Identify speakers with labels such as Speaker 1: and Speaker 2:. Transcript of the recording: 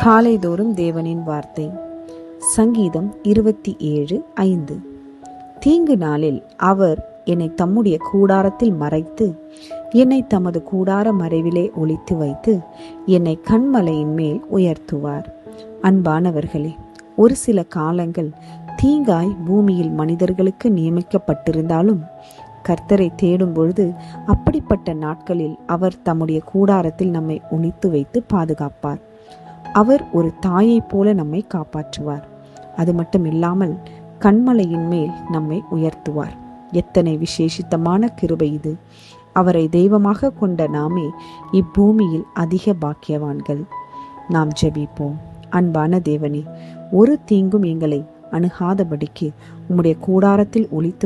Speaker 1: காலைதோறும் தேவனின் வார்த்தை. சங்கீதம் 27:5. தீங்கு நாளில் அவர் என்னை தம்முடைய கூடாரத்தில் மறைத்து, என்னை தமது கூடார மறைவிலே ஒளித்து வைத்து, என்னை கன்மலையின் மேல் உயர்த்துவார். அன்பானவர்களே, ஒரு சில காலங்கள் தீங்காய் பூமியில் மனிதர்களுக்கு நியமிக்கப்பட்டிருந்தாலும் கர்த்தரை தேடும் பொழுது அப்படிப்பட்ட நாட்களில் அவர் தம்முடைய கூடாரத்தில் நம்மை ஒளித்து வைத்து பாதுகாப்பார். அவர் ஒரு தாயைப் போல நம்மை காப்பாற்றுவார். அது மட்டும் இல்லாமல் கன்மலையின் மேல் நம்மை உயர்த்துவார். எத்தனை விசேஷித்தமான கிருபை இது! அவரை தெய்வமாக கொண்ட நாமே இப்பூமியில் அதிக பாக்கியவான்கள். நாம் ஜெபிப்போம். அன்பான தேவனே, ஒரு தீங்கும் எங்களை அணுகாதபடிக்கு உம்முடைய கூடாரத்தில் ஒளித்து